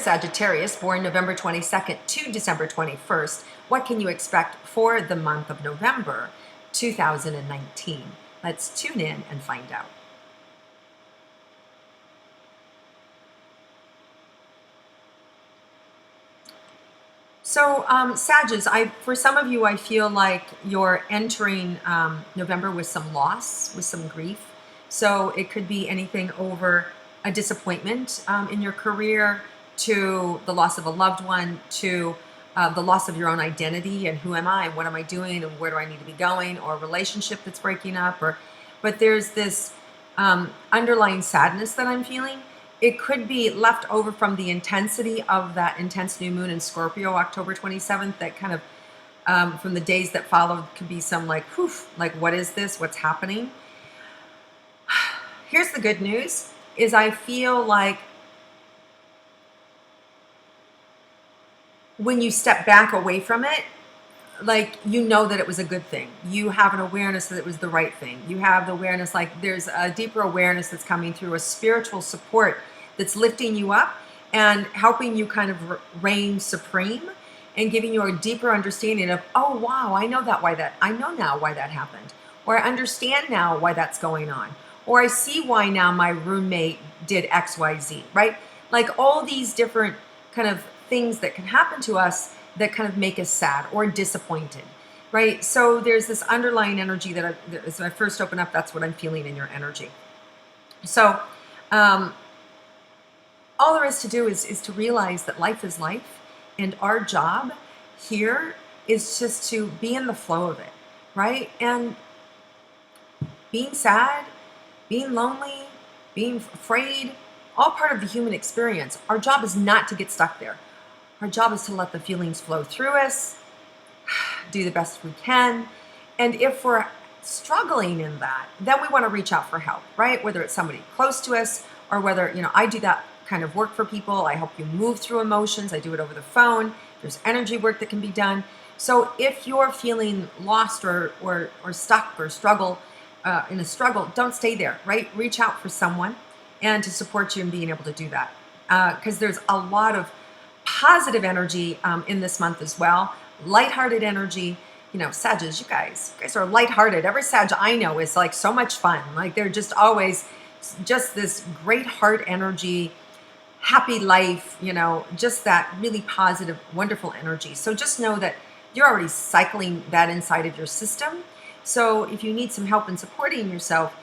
Sagittarius, born November 22nd to December 21st. What can you expect for the month of November 2019? Let's tune in and find out. So, Sagittarius, for some of you, I feel like you're entering November with some loss, with some grief. So it could be anything over a disappointment in your career, to the loss of a loved one, to the loss of your own identity and who am I and what am I doing and where do I need to be going, or a relationship that's breaking up, but there's this underlying sadness that I'm feeling. It could be left over from the intensity of that intense new moon in Scorpio, October 27th, that kind of from the days that followed could be some like, whew, like what is this? What's happening? Here's the good news, is I feel like when you step back away from it, like, you know that it was a good thing. You have an awareness that it was the right thing. You have the awareness, like there's a deeper awareness that's coming through, a spiritual support that's lifting you up and helping you kind of reign supreme and giving you a deeper understanding of, oh, wow, I know now why that happened. Or I understand now why that's going on. Or I see why now my roommate did X, Y, Z, right? Like all these different kind of things that can happen to us that kind of make us sad or disappointed, right? So there's this underlying energy that as I first open up, that's what I'm feeling in your energy. So all there is to do is to realize that life is life, and our job here is just to be in the flow of it, right? And being sad, being lonely, being afraid, all part of the human experience. Our job is not to get stuck there. Our job is to let the feelings flow through us, do the best we can. And if we're struggling in that, then we want to reach out for help, right? Whether it's somebody close to us or whether, I do that kind of work for people. I help you move through emotions. I do it over the phone. There's energy work that can be done. So if you're feeling lost or stuck or struggle in a struggle, don't stay there, right? Reach out for someone and to support you in being able to do that. Because there's a lot of positive energy in this month as well. Lighthearted energy. Sagittarius, you guys are lighthearted. Every Sag I know is like so much fun. Like they're just always just this great heart energy, happy life, just that really positive, wonderful energy. So just know that you're already cycling that inside of your system. So if you need some help in supporting yourself,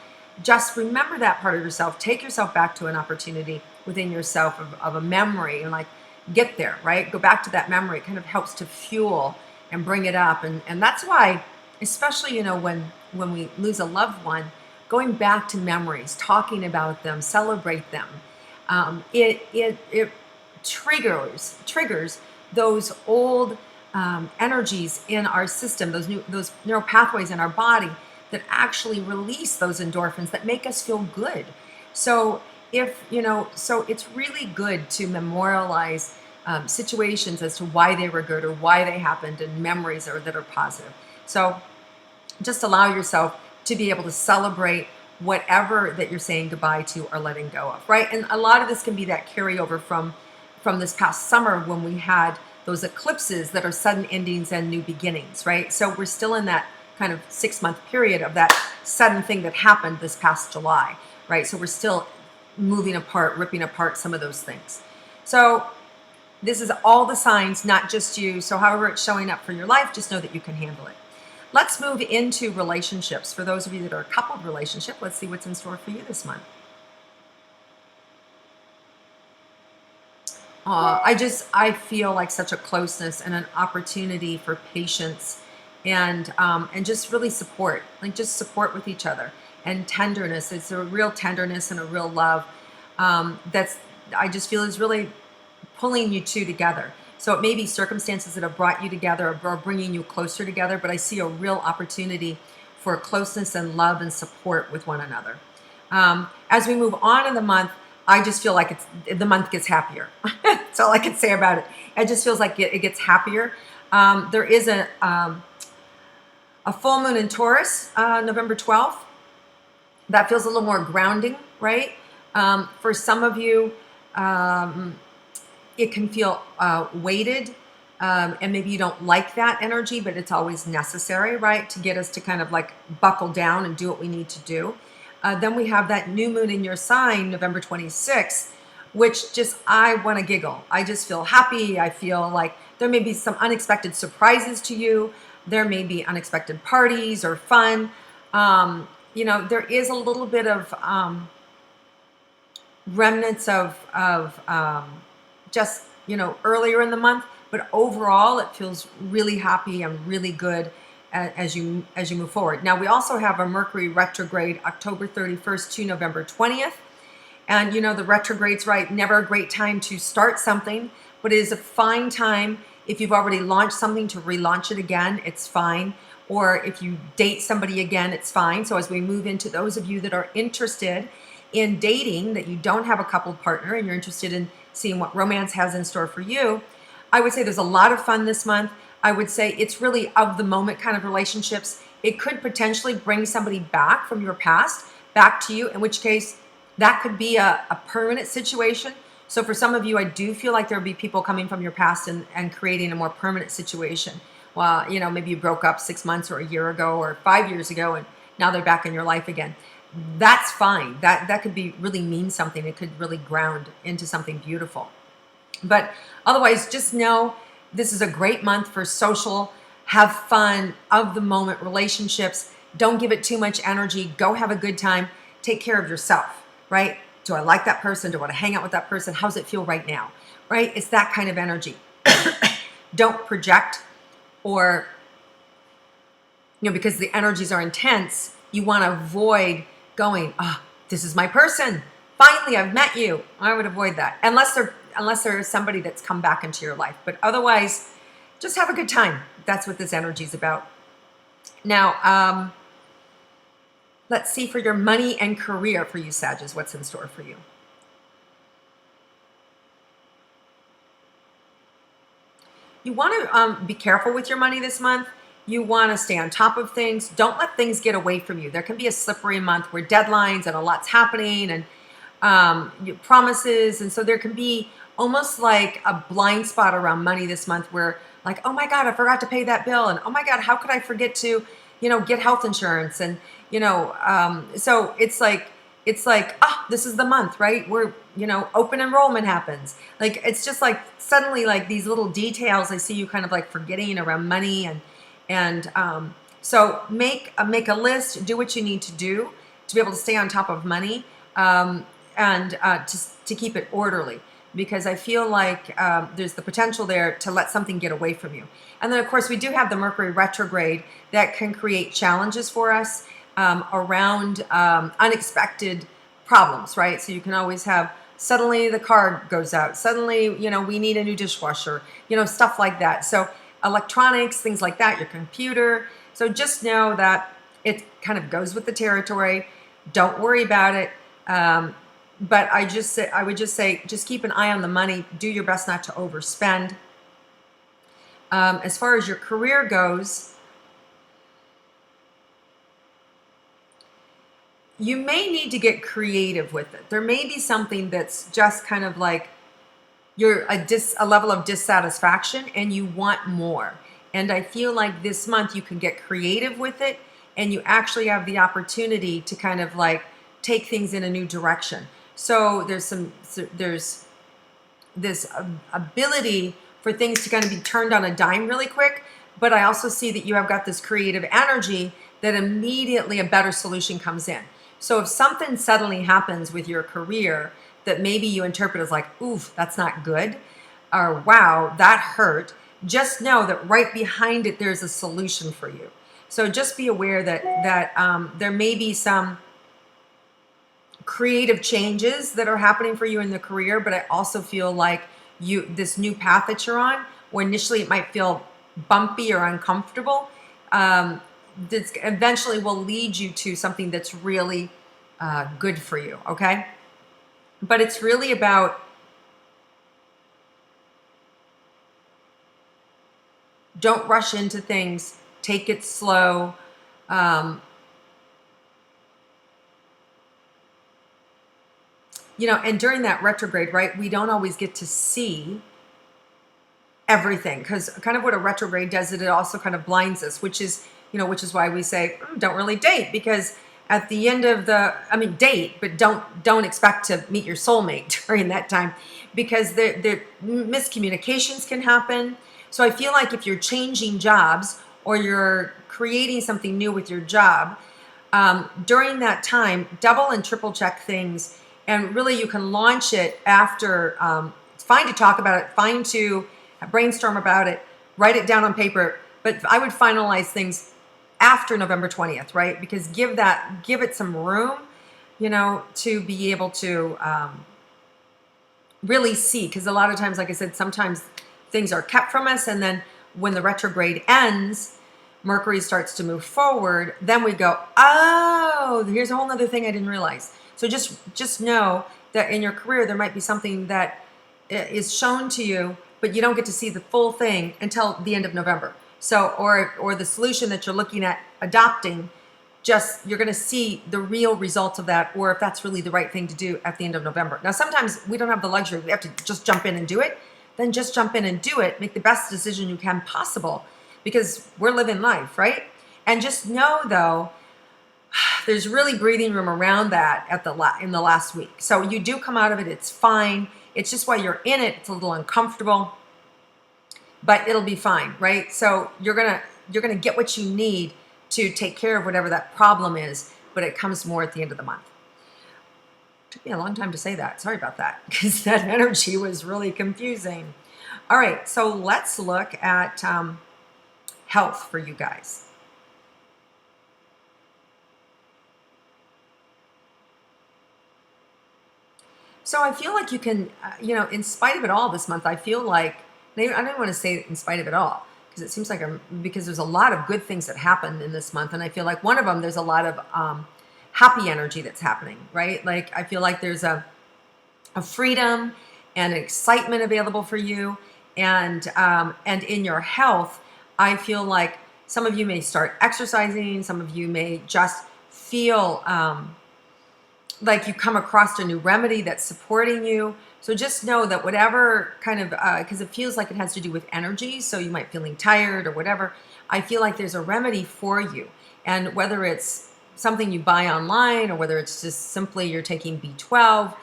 just remember that part of yourself. Take yourself back to an opportunity within yourself of a memory, and like get there, right? Go back to that memory. It kind of helps to fuel and bring it up. And that's why, especially, when we lose a loved one, going back to memories, talking about them, celebrate them, it triggers those old energies in our system, those neural pathways in our body that actually release those endorphins that make us feel good. So so it's really good to memorialize situations as to why they were good or why they happened, and memories that are positive. So just allow yourself to be able to celebrate whatever that you're saying goodbye to or letting go of, right? And a lot of this can be that carryover from this past summer when we had those eclipses that are sudden endings and new beginnings, right? So we're still in that kind of 6-month period of that sudden thing that happened this past July, right? So we're still moving apart, ripping apart some of those things. So this is all the signs, not just you. So however it's showing up for your life, just know that you can handle it. Let's move into relationships. For those of you that are a coupled relationship, let's see what's in store for you this month. I feel like such a closeness and an opportunity for patience and just really support, like just support with each other and tenderness. It's a real tenderness and a real love I just feel is really pulling you two together. So it may be circumstances that have brought you together or bringing you closer together, but I see a real opportunity for closeness and love and support with one another. As we move on in the month, I just feel like the month gets happier. That's all I can say about it. It just feels like it gets happier. There is a full moon in Taurus, November 12th. That feels a little more grounding, right? For some of you, it can feel weighted, and maybe you don't like that energy, but it's always necessary, right, to get us to kind of like buckle down and do what we need to do. Then we have that new moon in your sign, November 26th, which just, I want to giggle. I just feel happy. I feel like there may be some unexpected surprises to you. There may be unexpected parties or fun. There is a little bit of remnants of just, earlier in the month, but overall it feels really happy and really good as you move forward. Now we also have a Mercury retrograde October 31st to November 20th. And the retrograde's right, never a great time to start something, but it is a fine time if you've already launched something to relaunch it again, it's fine. Or if you date somebody again, it's fine. So as we move into those of you that are interested in dating, that you don't have a coupled partner and you're interested in seeing what romance has in store for you, I would say there's a lot of fun this month. I would say it's really of the moment kind of relationships. It could potentially bring somebody back from your past back to you, in which case that could be a permanent situation. So for some of you, I do feel like there'll be people coming from your past and creating a more permanent situation. Well, maybe you broke up 6 months or a year ago or 5 years ago, and now they're back in your life again. That's fine. That could be really mean something. It could really ground into something beautiful. But otherwise, just know this is a great month for social, have fun, of the moment relationships. Don't give it too much energy. Go have a good time. Take care of yourself, right? Do I like that person? Do I want to hang out with that person? How's it feel right now, right? It's that kind of energy. Don't project, or, because the energies are intense, you want to avoid going, this is my person. Finally, I've met you. I would avoid that unless there's somebody that's come back into your life. But otherwise, just have a good time. That's what this energy is about. Now, let's see for your money and career for you, Sagittarius, what's in store for you. You want to be careful with your money this month. You want to stay on top of things. Don't let things get away from you. There can be a slippery month where deadlines and a lot's happening and promises. And so there can be almost like a blind spot around money this month where like, oh my God, I forgot to pay that bill. And oh my God, how could I forget to, get health insurance? And, so it's like, this is the month, right? Where, open enrollment happens. Like, it's just like suddenly like these little details I see you kind of like forgetting around money. And so make a list, do what you need to do to be able to stay on top of money, and to keep it orderly, because I feel like there's the potential there to let something get away from you. And then of course we do have the Mercury retrograde that can create challenges for us around unexpected problems, right? So you can always have suddenly the car goes out, suddenly, we need a new dishwasher, stuff like that. So electronics, things like that, your computer. So just know that it kind of goes with the territory. Don't worry about it. But I would just say, just keep an eye on the money. Do your best not to overspend. As far as your career goes, you may need to get creative with it. There may be something that's just kind of like you're a level of dissatisfaction and you want more. And I feel like this month you can get creative with it, and you actually have the opportunity to kind of like take things in a new direction. So there's this ability for things to kind of be turned on a dime really quick. But I also see that you have got this creative energy that immediately a better solution comes in. So if something suddenly happens with your career that maybe you interpret as like, oof, that's not good, or wow, that hurt, just know that right behind it, there's a solution for you. So just be aware that there may be some creative changes that are happening for you in the career, but I also feel like this new path that you're on, where initially it might feel bumpy or uncomfortable, this eventually will lead you to something that's really good for you, okay? But it's really about don't rush into things, take it slow. and during that retrograde, right, we don't always get to see everything, because kind of what a retrograde does is it also kind of blinds us, which is why we say don't really date, because at the end of date, but don't expect to meet your soulmate during that time, because the miscommunications can happen. So I feel like if you're changing jobs or you're creating something new with your job, during that time, double and triple check things, and really you can launch it after. It's fine to talk about it, fine to brainstorm about it, write it down on paper, but I would finalize things after November 20th, right? Because give it some room, to be able to really see. Because a lot of times, like I said, sometimes things are kept from us, and then when the retrograde ends, Mercury starts to move forward, then we go, oh, here's a whole other thing I didn't realize. So just know that in your career, there might be something that is shown to you, but you don't get to see the full thing until the end of November. So, or the solution that you're looking at adopting, you're going to see the real results of that, or if that's really the right thing to do at the end of November. Now, sometimes we don't have the luxury. We have to just jump in and do it. Then just jump in and do it. Make the best decision you can possible, because we're living life, right? And just know, though, there's really breathing room around that in the last week. So you do come out of it. It's fine. It's just while you're in it, it's a little uncomfortable, but it'll be fine, right? So you're gonna get what you need to take care of whatever that problem is, but it comes more at the end of the month. It took me a long time to say that. Sorry about that, because that energy was really confusing. All right, so let's look at health for you guys. So I feel like you can, in spite of it all this month, I feel like, I don't want to say in spite of it all, because it seems like because there's a lot of good things that happen in this month. And I feel like one of them, there's a lot of happy energy that's happening, right? Like I feel like there's a freedom and excitement available for you. And in your health, I feel like some of you may start exercising. Some of you may just feel like you come across a new remedy that's supporting you. So just know that whatever kind of, because it feels like it has to do with energy, so you might feeling tired or whatever, I feel like there's a remedy for you. And whether it's something you buy online or whether it's just simply you're taking B12,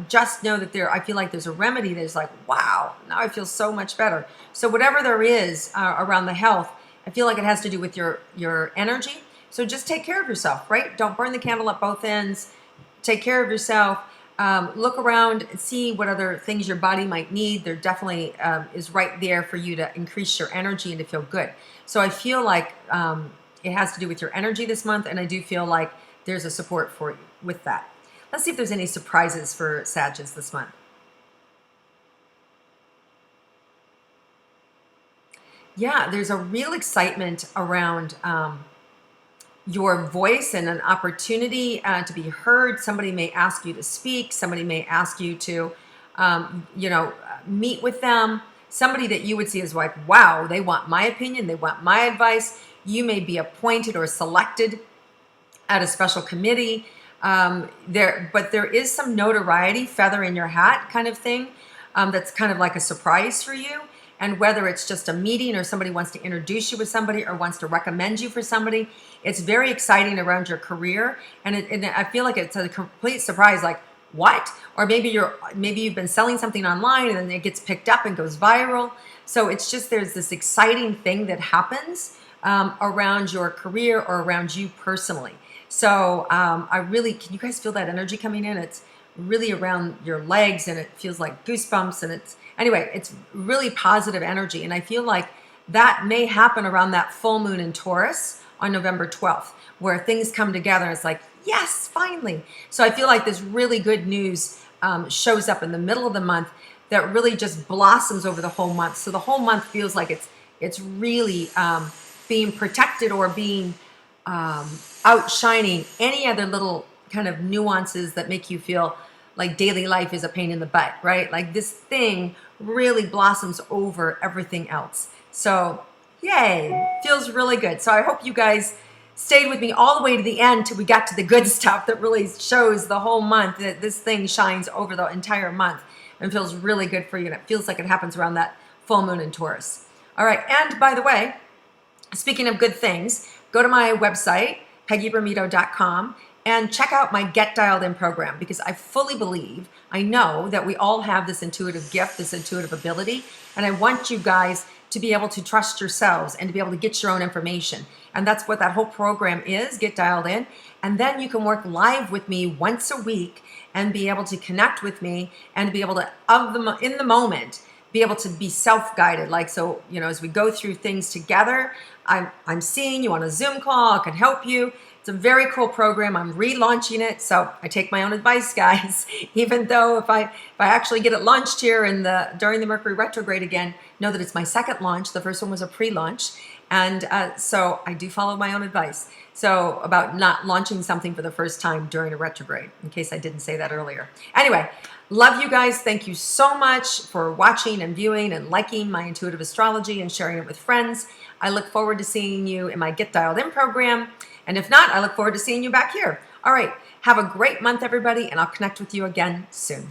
just know that I feel like there's a remedy that's like, wow, now I feel so much better. So whatever there is around the health, I feel like it has to do with your energy. So just take care of yourself, right? Don't burn the candle at both ends. Take care of yourself. Look around and see what other things your body might need. There definitely is right there for you to increase your energy and to feel good. So I feel like it has to do with your energy this month, and I do feel like there's a support for you with that. Let's see if there's any surprises for Sagittarius this month. Yeah, there's a real excitement around your voice and an opportunity to be heard. Somebody may ask you to speak. Somebody may ask you to, meet with them. Somebody that you would see as like, wow, they want my opinion. They want my advice. You may be appointed or selected at a special committee. But there is some notoriety, feather in your hat kind of thing. That's kind of like a surprise for you. And whether it's just a meeting or somebody wants to introduce you with somebody or wants to recommend you for somebody, it's very exciting around your career. And I feel like it's a complete surprise, like, what? Or maybe you've been selling something online and then it gets picked up and goes viral. So it's just, there's this exciting thing that happens around your career or around you personally. So can you guys feel that energy coming in? It's really around your legs and it feels like goosebumps, and it's really positive energy. And I feel like that may happen around that full moon in Taurus on November 12th, where things come together and it's like, yes, finally. So I feel like this really good news shows up in the middle of the month that really just blossoms over the whole month. So the whole month feels like it's really being protected or being outshining any other little kind of nuances that make you feel like daily life is a pain in the butt, right? Like this thing really blossoms over everything else. So yay, feels really good. So I hope you guys stayed with me all the way to the end till we got to the good stuff that really shows the whole month, that this thing shines over the entire month and feels really good for you. And it feels like it happens around that full moon in Taurus. All right. And by the way, speaking of good things, go to my website, peggyrometo.com, and check out my Get Dialed In program, because I fully believe, I know that we all have this intuitive gift, this intuitive ability, and I want you guys to be able to trust yourselves and to be able to get your own information. And that's what that whole program is, Get Dialed In. And then you can work live with me once a week and be able to connect with me and be able to, in the moment, be able to be self-guided. Like, so, you know, as we go through things together, I'm seeing you on a Zoom call, I can help you. It's a very cool program. I'm relaunching it, so I take my own advice, guys. Even though if I actually get it launched here during the Mercury Retrograde again, know that it's my second launch. The first one was a pre-launch, and so I do follow my own advice. So about not launching something for the first time during a retrograde, in case I didn't say that earlier. Anyway, love you guys. Thank you so much for watching and viewing and liking my intuitive astrology and sharing it with friends. I look forward to seeing you in my Get Dialed In program. And if not, I look forward to seeing you back here. All right. Have a great month, everybody, and I'll connect with you again soon.